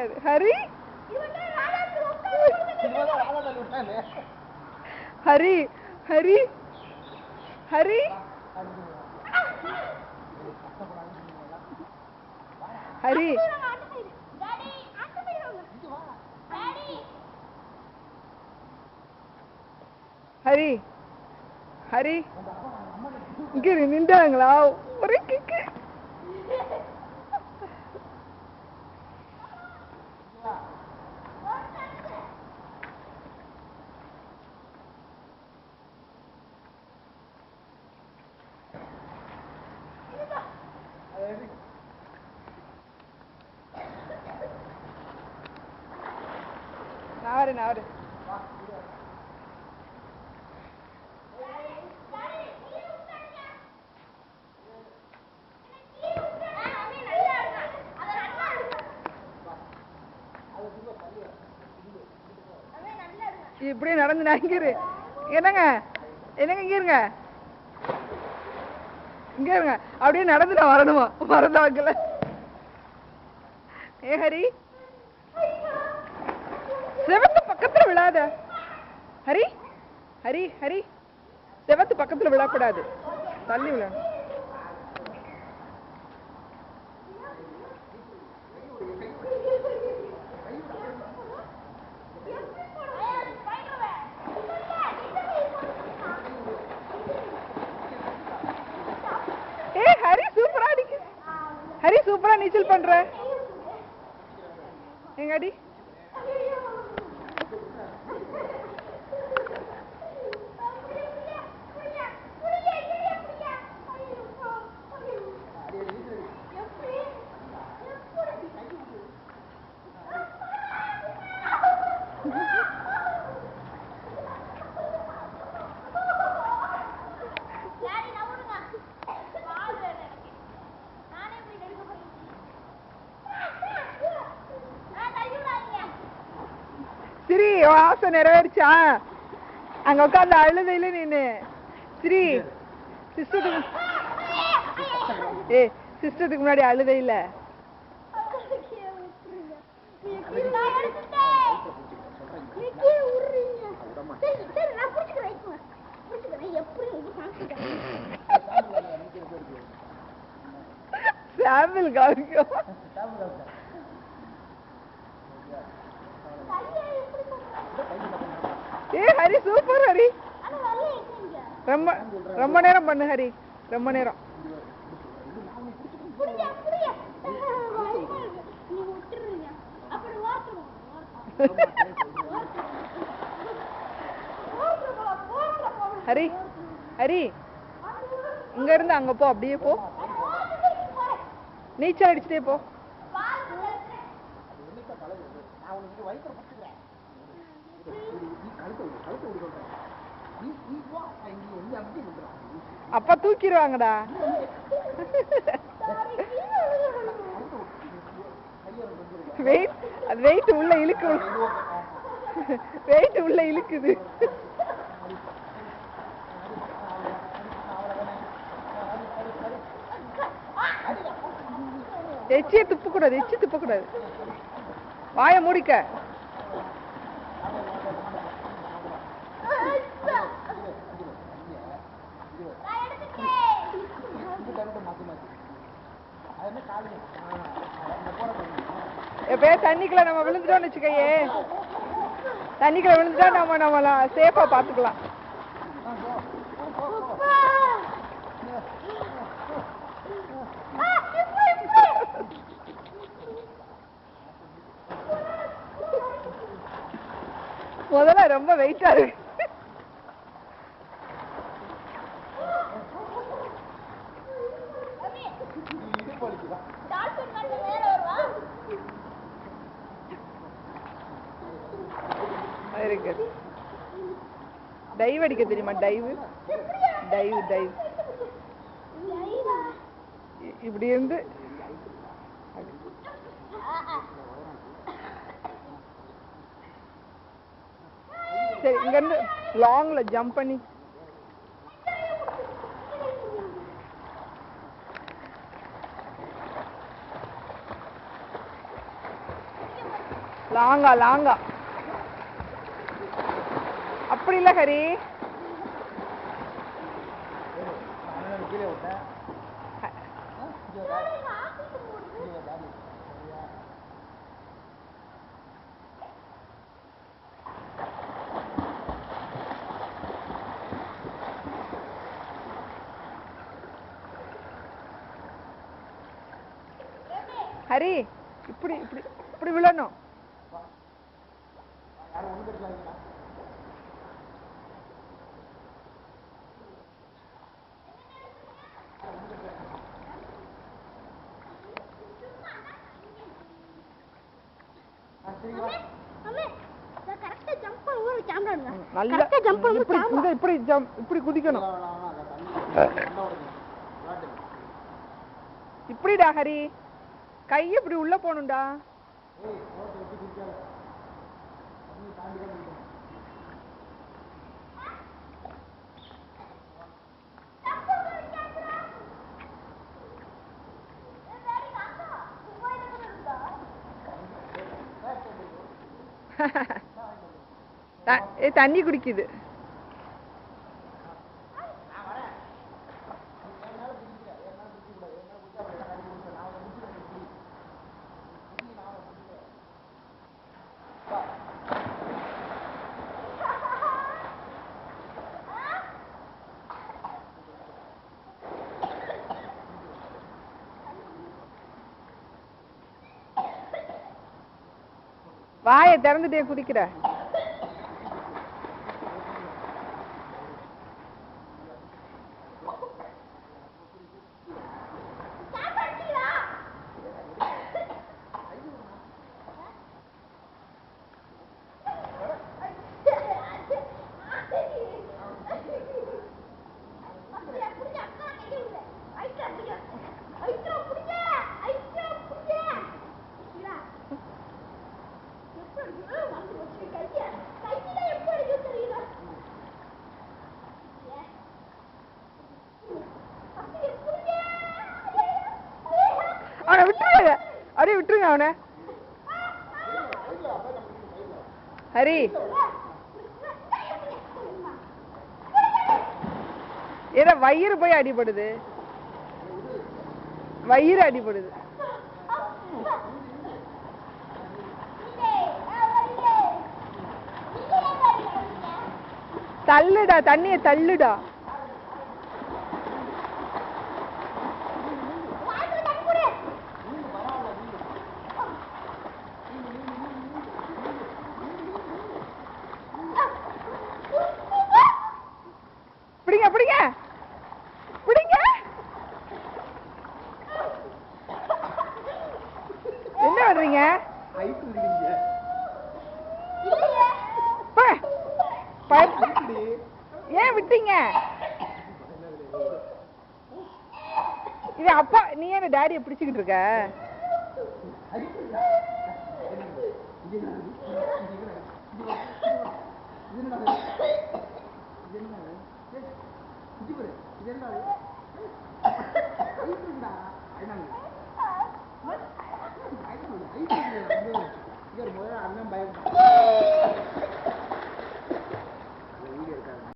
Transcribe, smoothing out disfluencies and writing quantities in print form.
கூடாது. ஹரி ஹரி ஹரி ஹரி ஹரி ஹரி ஹரி இங்க நின்றாங்களா? ஒரே கிக்கு. நாரு இப்படி நடந்து நான் இங்க இரு. என்னங்க என்னங்க இங்க இருங்க, இங்க இருங்க. அப்படியே நடந்து நான் வரணுமா? மறந்த வாக்கல. ஏ ஹரி, செவத்து பக்கத்துல விழாத. ஹரி ஹரி ஹரி, செவத்து பக்கத்துல விழக்கூடாது, தள்ளி விழணும். ஹரி சூப்பரா அடிக்கு. ஹரி சூப்பரா நீச்சல் பண்ற. எங்கடி ஸ்ரீ ஆசை நிறைவேறிச்சா? அங்க உட்காந்து அழுதையில நீனு ஸ்ரீ சிஸ்டத்துக்கு முன்னாடி அழுதையில. சாம்பிள் காமிக்கும். ஹரி சூப்பர் ஹரி. ரொம்ப ரொம்ப நேரம் பண்ணு ஹரி, ரொம்ப நேரம். ஹரி ஹரி, இங்க இருந்து அங்க போ, அப்படியே போ, நீச்சல் அடிச்சுட்டே போ. அப்பா தூக்கிடுவாங்கடா. வெயிட் உள்ள இழுக்கு, வெயிட் உள்ள இழுக்குது. எச்சிய துப்ப கூடாது, எச்சி துப்ப கூடாது. வாய மூடிக்க. எப்ப தண்ணிக்குள்ள நம்ம விழுந்துட்டோம்னு வச்சுக்கையே, தண்ணிக்குள்ள விழுந்துட்டா நம்மள சேஃபா பாத்துக்கலாம். முதல்ல ரொம்ப வெயிட்டா இருக்கு. Very good. டைவ் அடிக்க தெரியுமா? டைவ் டைவ் டைவ் இப்படி இருந்து சரி, இங்க இருந்து லாங்ல ஜம்ப் பண்ணி லாங்கா லாங்கா. அப்படி இல்ல ஹரி. ஹரி இப்படி இப்படி இப்படி விழணும். இப்படி குதிக்கணும். இப்படிடா ஹரி, கை இப்படி உள்ள போகணும்டா. தண்ணி குடிக்குது. வாயை திறந்துட்டே குதிக்கிற. அவனை விட்டுருங்க, அப்படியே விட்டுருங்க அவனை. ஹரி ஏதோ வயிறு போய் அடிபடுது, வயிறு அடிபடுது. தள்ளுடா, தண்ணிய தள்ளுடா. பிடிங்க பிடிங்க பிடிங்க. என்ன பண்றீங்க? ஏன் விட்டீங்க? இது அப்பா, நீ என்ன டாடியை பிடிச்சுக்கிட்டு இருக்க?